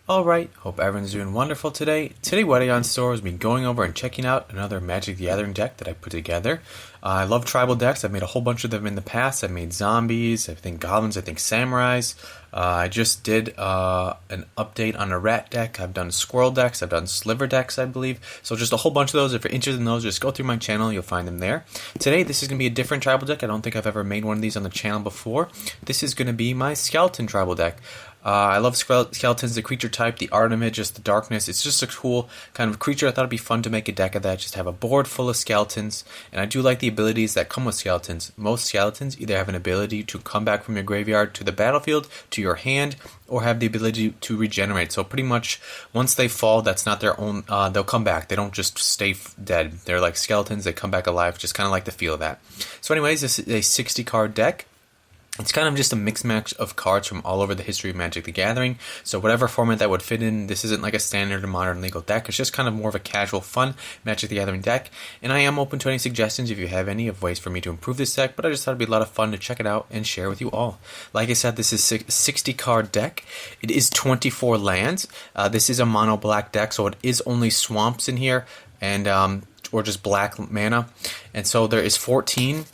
Alright, hope everyone's doing wonderful today. Today what I got in store is me going over and checking out another Magic the Gathering deck that I put together. I love tribal decks. I've made a whole bunch of them in the past. I've made zombies, I think goblins, I think samurais. I just did an update on a rat deck. I've done squirrel decks, I've done sliver decks, I believe. So just a whole bunch of those. If you're interested in those, just go through my channel, you'll find them there. Today this is going to be a different tribal deck. I don't think I've ever made one of these on the channel before. This is going to be my skeleton tribal deck. I love skeletons, the creature type, the art of it, just the darkness. It's just a cool kind of creature. I thought it'd be fun to make a deck of that, just have a board full of skeletons. And I do like the abilities that come with skeletons. Most skeletons either have an ability to come back from your graveyard to the battlefield, to your hand, or have the ability to regenerate. So pretty much once they fall, that's not their own, they'll come back. They don't just stay dead. They're like skeletons, they come back alive. Just kind of like the feel of that. So anyways, this is a 60 card deck. It's kind of just a mix match of cards from all over the history of Magic the Gathering. So whatever format that would fit in, this isn't like a standard or modern legal deck. It's just kind of more of a casual, fun Magic the Gathering deck. And I am open to any suggestions if you have any of ways for me to improve this deck. But I just thought it'd be a lot of fun to check it out and share with you all. Like I said, this is a 60 card deck. It is 24 lands. This is a mono black deck, so it is only swamps in here and or just black mana. And so there is 14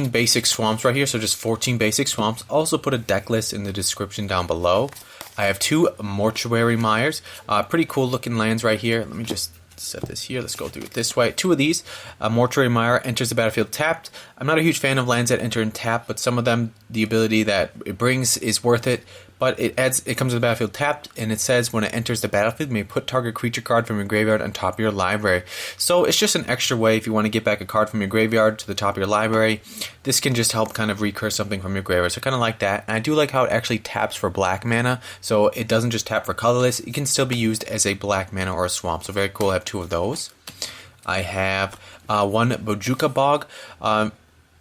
basic swamps right here, so just 14 basic swamps. Also put a deck list in the description down below. I have two Mortuary Mires, pretty cool looking lands right here. Let me just set this here. Let's go through it this way. Two of these. Mortuary Mire enters the battlefield tapped. I'm not a huge fan of lands that enter in tap, but some of them, the ability that it brings is worth it. But it comes to the battlefield tapped, and it says when it enters the battlefield, you may put target creature card from your graveyard on top of your library. So it's just an extra way if you want to get back a card from your graveyard to the top of your library. This can just help kind of recurse something from your graveyard. So kind of like that. And I do like how it actually taps for black mana. So it doesn't just tap for colorless. It can still be used as a black mana or a swamp. So very cool. I have two of those. I have one Bojuka Bog.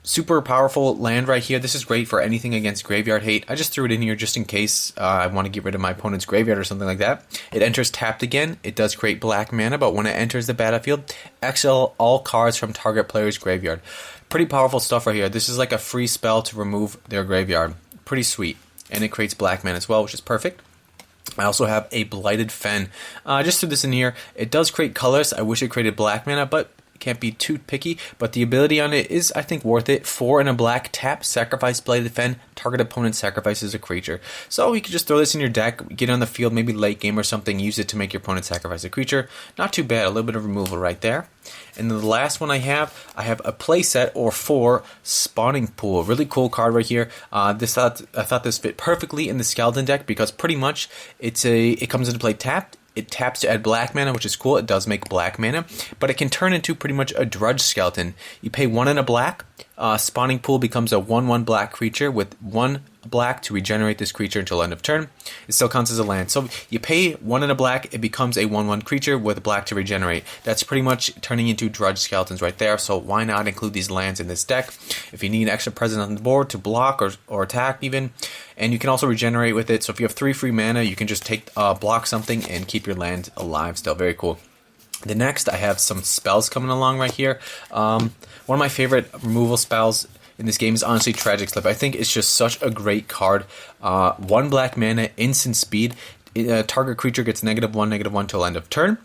Super powerful land right here. This is great for anything against graveyard hate. I just threw it in here just in case I want to get rid of my opponent's graveyard or something like that. It enters tapped again. It does create black mana, but when it enters the battlefield, exile all cards from target player's graveyard. Pretty powerful stuff right here. This is like a free spell to remove their graveyard. Pretty sweet. And it creates black mana as well, which is perfect. I also have a Blighted Fen. I just threw this in here. It does create colors. I wish it created black mana, but can't be too picky, but the ability on it is, I think, worth it. 4 and a black, tap, sacrifice Blighted Fen, target opponent sacrifices a creature. So you could just throw this in your deck, get on the field, maybe late game or something, use it to make your opponent sacrifice a creature. Not too bad, a little bit of removal right there. And then the last one I have a playset or 4 Spawning Pool. Really cool card right here. I thought this fit perfectly in the skeleton deck because pretty much it comes into play tapped. It taps to add black mana, which is cool. It does make black mana, but it can turn into pretty much a Drudge Skeleton. You pay 1 and a black. Spawning Pool becomes a 1/1 black creature with 1 black to regenerate this creature until end of turn. It still counts as a land. So you pay 1 and a black, it becomes a 1/1 creature with black to regenerate. That's pretty much turning into Drudge Skeletons right there. So why not include these lands in this deck? If you need extra presence on the board to block or attack even. And you can also regenerate with it. So if you have 3 free mana, you can just take block something and keep your land alive still. Very cool. The next, I have some spells coming along right here. One of my favorite removal spells in this game is honestly Tragic Slip. I think it's just such a great card. 1 black mana, instant speed. Target creature gets -1/-1 till end of turn.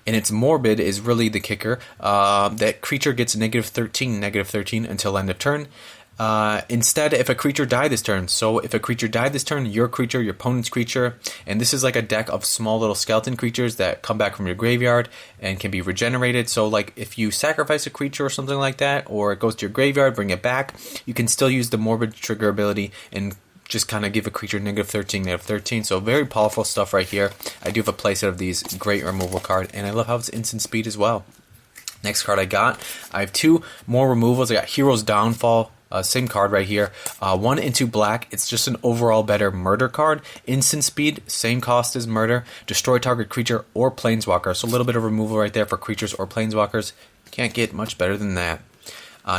And its Morbid is really the kicker. That creature gets -13 until end of turn. Instead, if a creature died this turn, so if a creature died this turn, your creature, your opponent's creature, and this is like a deck of small little skeleton creatures that come back from your graveyard and can be regenerated. So like if you sacrifice a creature or something like that, or it goes to your graveyard, bring it back, you can still use the Morbid trigger ability and just kind of give a creature -13. So very powerful stuff right here. I do have a playset of these, great removal card, and I love how it's instant speed as well. Next card I have 2 more removals. I got Hero's Downfall. Same card right here. 1 into black. It's just an overall better murder card. Instant speed, same cost as murder. Destroy target creature or planeswalker. So a little bit of removal right there for creatures or planeswalkers. Can't get much better than that.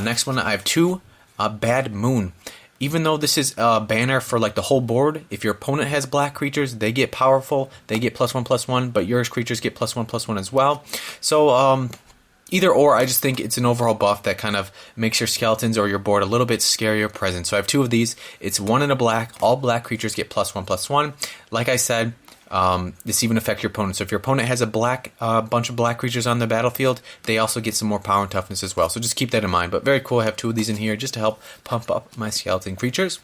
Next one, I have 2 Bad Moon. Even though this is a banner for like the whole board, if your opponent has black creatures, they get powerful. They get +1/+1, but yours creatures get +1/+1 as well. So Either or, I just think it's an overall buff that kind of makes your skeletons or your board a little bit scarier present. So I have 2 of these. It's 1 and a black. All black creatures get +1/+1. Like I said, this even affects your opponent. So if your opponent has a bunch of black creatures on the battlefield, they also get some more power and toughness as well. So just keep that in mind. But very cool. I have 2 of these in here just to help pump up my skeleton creatures.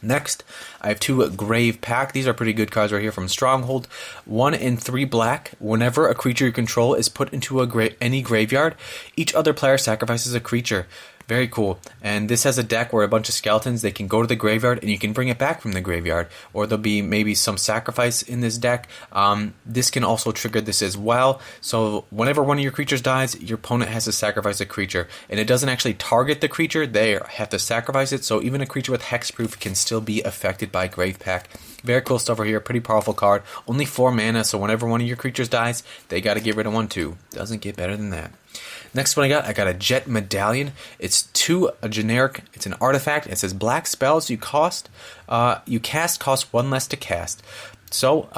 Next, I have 2 Grave Pact. These are pretty good cards right here from Stronghold. 1 and 3 black. Whenever a creature you control is put into any graveyard, each other player sacrifices a creature. Very cool. And this has a deck where a bunch of skeletons, they can go to the graveyard and you can bring it back from the graveyard. Or there'll be maybe some sacrifice in this deck. This can also trigger this as well. So whenever one of your creatures dies, your opponent has to sacrifice a creature. And it doesn't actually target the creature, they have to sacrifice it. So even a creature with hexproof can still be affected by Grave Pact. Very cool stuff right here. Pretty powerful card. Only 4 mana, so whenever one of your creatures dies, they got to get rid of 1 too. Doesn't get better than that. Next one I got a Jet Medallion. It's a generic, it's an artifact. It says black spells you cast cost 1 less to cast. So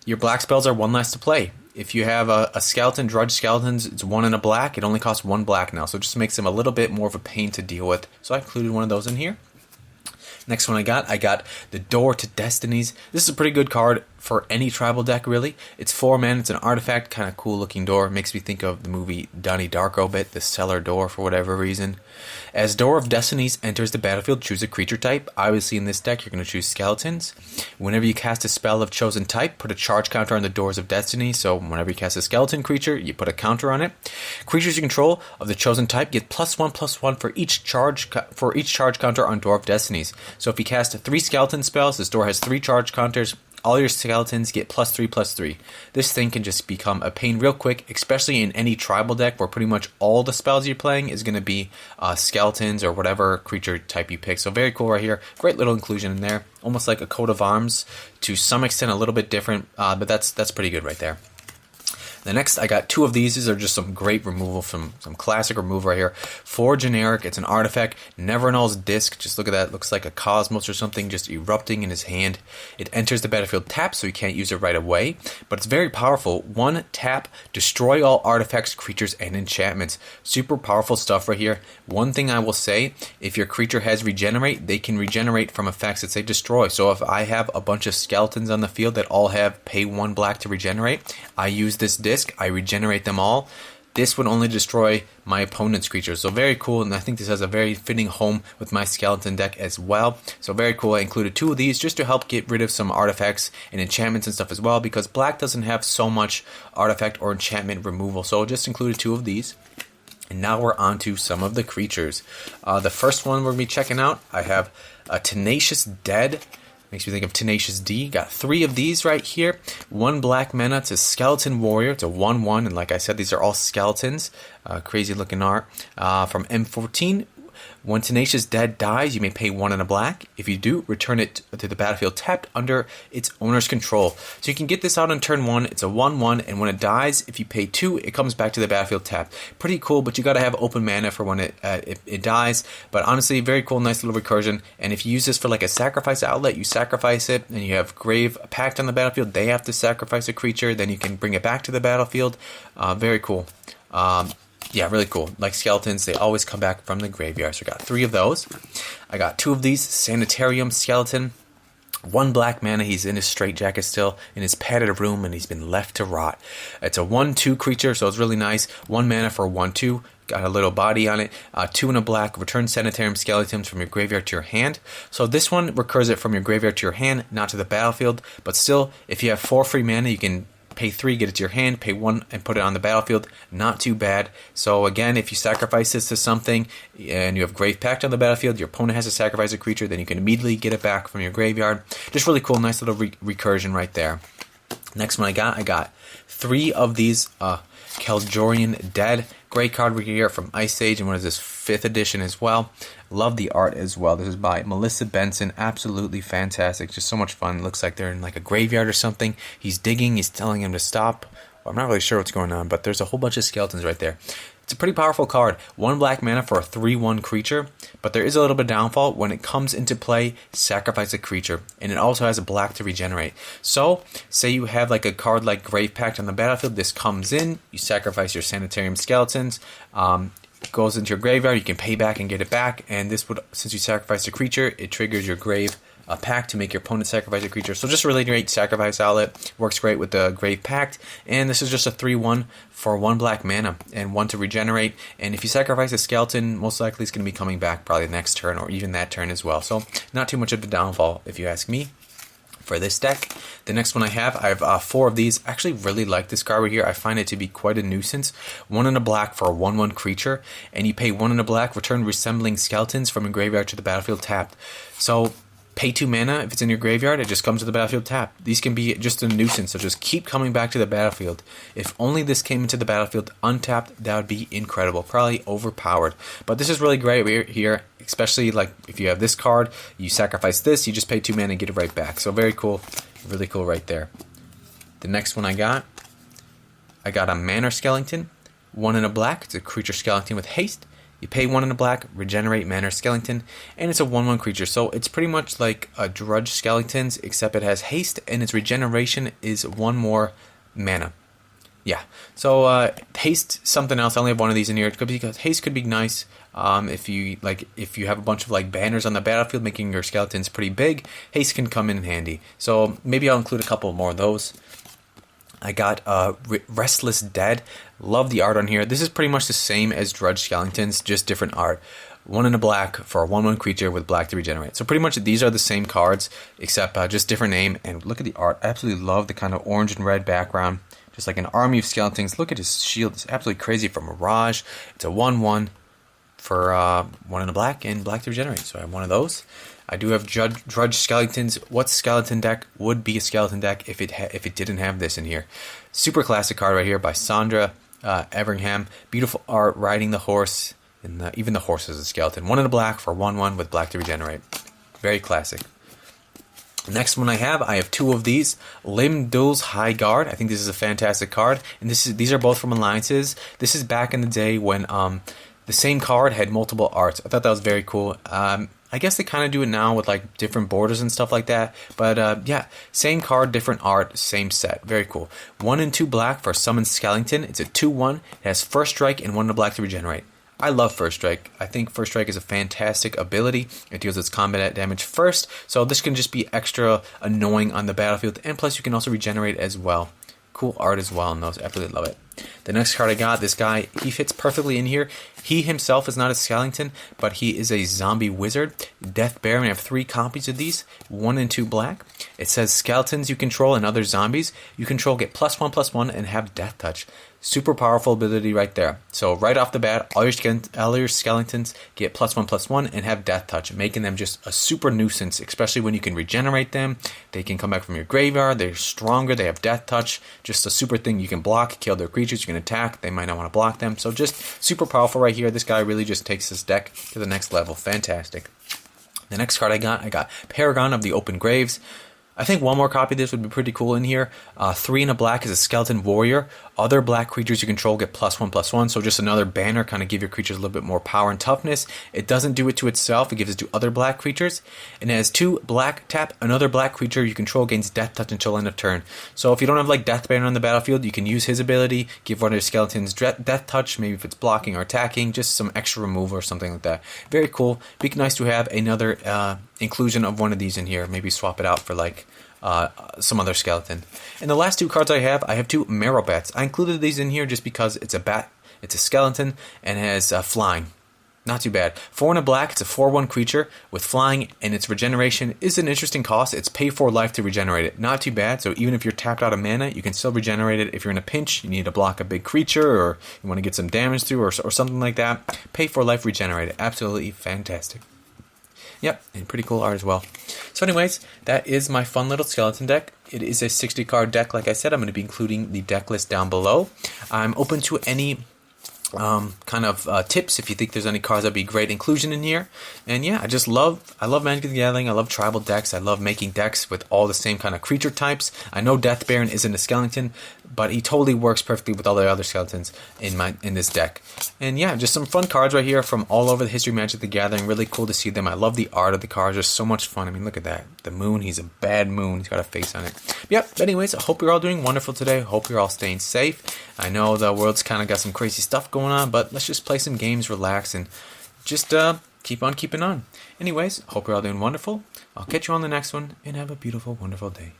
your black spells are 1 less to play. If you have a skeleton, Drudge Skeletons, it's 1 and a black. It only costs 1 black now, so it just makes them a little bit more of a pain to deal with. So I included one of those in here. Next one I got the Door to Destinies. This is a pretty good card for any tribal deck, really. It's 4 mana, it's an artifact, kind of cool looking door. Makes me think of the movie Donnie Darko a bit, the cellar door for whatever reason. As Door of Destinies enters the battlefield, choose a creature type. Obviously in this deck, you're going to choose skeletons. Whenever you cast a spell of chosen type, put a charge counter on the Doors of Destiny. So whenever you cast a skeleton creature, you put a counter on it. Creatures you control of the chosen type get +1/+1 for each charge counter on Door of Destinies. So if you cast 3 skeleton spells, this door has 3 charge counters. All your skeletons get +3/+3. This thing can just become a pain real quick, especially in any tribal deck where pretty much all the spells you're playing is going to be skeletons or whatever creature type you pick. So very cool right here. Great little inclusion in there. Almost like a coat of arms. To some extent a little bit different, but that's pretty good right there. The next, I got 2 of these. These are just some great removal from some classic removal right here. 4 generic. It's an artifact. Nevinyrral's disc. Just look at that. It looks like a cosmos or something just erupting in his hand. It enters the battlefield tapped, so you can't use it right away. But it's very powerful. 1 tap, destroy all artifacts, creatures, and enchantments. Super powerful stuff right here. One thing I will say, if your creature has regenerate, they can regenerate from effects that say destroy. So if I have a bunch of skeletons on the field that all have pay 1 black to regenerate, I use this disc. I regenerate them all. This would only destroy my opponent's creatures. So very cool, and I think this has a very fitting home with my skeleton deck as well. So very cool. I included 2 of these just to help get rid of some artifacts and enchantments and stuff as well, because black doesn't have so much artifact or enchantment removal. So just included 2 of these. And now we're on to some of the creatures. The first one we're going to be checking out, I have a Tenacious Dead. Makes me think of Tenacious D. Got 3 of these right here. 1 black mana. It's a Skeleton Warrior. It's a 1/1. And like I said, these are all skeletons. Crazy looking art. From M14. When Tenacious Dead dies, you may pay 1 and a black. If you do, return it to the battlefield tapped under its owner's control. So you can get this out on turn 1. It's a 1/1, and when it dies, if you pay 2, it comes back to the battlefield tapped. Pretty cool, but you got to have open mana for when it dies. But honestly, very cool, nice little recursion. And if you use this for like a sacrifice outlet, you sacrifice it, and you have Grave Pact on the battlefield. They have to sacrifice a creature, then you can bring it back to the battlefield. Very cool. Yeah, really cool. Like skeletons, they always come back from the graveyard. So I got 3 of those. I got 2 of these. Sanitarium Skeleton. 1 black mana. He's in his straitjacket still in his padded room, and he's been left to rot. It's a 1/2 creature, so it's really nice. 1 mana for 1/2. Got a little body on it. 2 and a black. Return Sanitarium Skeletons from your graveyard to your hand. So this one recurs it from your graveyard to your hand, not to the battlefield. But still, if you have 4 free mana, you can pay 3, get it to your hand, pay 1, and put it on the battlefield. Not too bad. So again, if you sacrifice this to something and you have Grave Pact on the battlefield, your opponent has to sacrifice a creature, then you can immediately get it back from your graveyard. Just really cool, nice little recursion right there. Next one I got 3 of these Kjeldoran Dead. Great card right here from Ice Age, and what is this, 5th edition as well. Love the art as well. This is by Melissa Benson. Absolutely fantastic. Just so much fun. Looks like they're in like a graveyard or something. He's digging. He's telling him to stop. Well, I'm not really sure what's going on, but there's a whole bunch of skeletons right there. It's a pretty powerful card. 1 black mana for a 3/1 creature, but there is a little bit of downfall. When it comes into play, sacrifice a creature, and it also has a black to regenerate. So, say you have like a card like Grave Pact on the battlefield, this comes in, you sacrifice your Sanitarium Skeletons, goes into your graveyard, you can pay back and get it back, and this would, since you sacrificed a creature, it triggers your Grave Pact to make your opponent sacrifice a creature. So just a really great sacrifice outlet. Works great with the Grave Pact. And this is just a 3/1 for 1 black mana and 1 to regenerate. And if you sacrifice a skeleton, most likely it's going to be coming back probably the next turn or even that turn as well. So not too much of a downfall if you ask me for this deck. The next one I have 4 of these. I actually really like this card right here. I find it to be quite a nuisance. 1 in a black for a 1/1 creature, and you pay 1 in a black, return Reassembling Skeletons from your graveyard to the battlefield tapped. So pay 2 mana. If it's in your graveyard, it just comes to the battlefield tapped. These can be just a nuisance, so just keep coming back to the battlefield. If only this came into the battlefield untapped, that would be incredible. Probably overpowered. But this is really great here, especially like if you have this card, you sacrifice this, you just pay 2 mana and get it right back. So very cool. Really cool right there. The next one I got a Manor Skeleton. 1 in a black. It's a creature skeleton with haste. You pay 1 in a black, regenerate Manor Skeleton, and it's a 1/1 creature. So it's pretty much like a Drudge Skeletons, except it has haste, and its regeneration is 1 more mana. Yeah, so haste, something else. I only have 1 of these in here because haste could be nice if you have a bunch of like banners on the battlefield making your skeletons pretty big. Haste can come in handy. So maybe I'll include a couple more of those. I got Restless Dead. Love the art on here. This is pretty much the same as Drudge Skeletons, just different art. 1 in a black for a 1/1 creature with black to regenerate. So pretty much these are the same cards, except just different name. And look at the art. I absolutely love the kind of orange and red background. Just like an army of skeletons. Look at his shield. It's absolutely crazy from Mirage. It's a 1/1 for 1 in a black and black to regenerate. So I have 1 of those. I do have Drudge Skeletons. What skeleton deck would be a skeleton deck if it didn't have this in here? Super classic card right here by Sandra Everingham. Beautiful art, riding the horse, and even the horse is a skeleton. 1 in a black for 1/1 with black to regenerate. Very classic. Next one I have 2 of these. Lim-Dul's High Guard. I think this is a fantastic card, and these are both from Alliances. This is back in the day when the same card had multiple arts. I thought that was very cool. I guess they kind of do it now with like different borders and stuff like that. But yeah, same card, different art, same set. Very cool. 1 and 2 black for Summon Skeleton. It's a 2/1. It has First Strike and 1 in a black to regenerate. I love First Strike. I think First Strike is a fantastic ability. It deals its combat damage first, so this can just be extra annoying on the battlefield, and plus you can also regenerate as well. Cool art as well in those. I absolutely love it. The next card I got, this guy, he fits perfectly in here. He himself is not a skeleton, but he is a zombie wizard. Death Bear, and I have 3 copies of these, 1 and 2 black. It says skeletons you control and other zombies you control get +1/+1 and have death touch. Super powerful ability right there. So right off the bat, all your skeletons get +1/+1 and have death touch, making them just a super nuisance, especially when you can regenerate them. They can come back from your graveyard. They're stronger. They have death touch. Just a super thing. You can block, kill their creatures. You can attack. They might not want to block them. So just super powerful right here. This guy really just takes this deck to the next level. Fantastic. The next card I got Paragon of the Open Graves. I think 1 more copy of this would be pretty cool in here. 3 in a black is a skeleton warrior. Other black creatures you control get +1/+1, so just another banner, kind of give your creatures a little bit more power and toughness. It doesn't do it to itself, it gives it to other black creatures. And it has 2 black, tap another black creature you control gains death touch until end of turn. So if you don't have like Death Banner on the battlefield, you can use his ability, give one of your skeletons death touch, maybe if it's blocking or attacking, just some extra removal or something like that. Very cool. Be nice to have another inclusion of one of these in here. Maybe swap it out for like some other skeleton. And the last 2 cards I have 2 Marrow Bats. I included these in here just because it's a bat, it's a skeleton, and has flying. Not too bad. 4 in a black, it's a 4/1 creature with flying, and its regeneration is an interesting cost. It's pay 4 life to regenerate it. Not too bad, so even if you're tapped out of mana, you can still regenerate it. If you're in a pinch, you need to block a big creature, or you want to get some damage through, or something like that, pay 4 life, regenerate it. Absolutely fantastic. Yep, and pretty cool art as well. So anyways, that is my fun little skeleton deck. It is a 60 card deck, like I said. I'm going to be including the deck list down below. I'm open to any kind of tips if you think there's any cards that'd be great inclusion in here. And yeah, I love Magic the Gathering. I love tribal decks. I love making decks with all the same kind of creature types. I know Death Baron isn't a skeleton, but he totally works perfectly with all the other skeletons in this deck. And yeah, just some fun cards right here from all over the history of Magic the Gathering. Really cool to see them. I love the art of the cards. Just so much fun. I mean, look at that. The moon. He's a bad moon. He's got a face on it. Yep. But anyways, I hope you're all doing wonderful today. Hope you're all staying safe. I know the world's kind of got some crazy stuff going on, but let's just play some games, relax, and just keep on keeping on. Anyways, hope you're all doing wonderful. I'll catch you on the next one, and have a beautiful, wonderful day.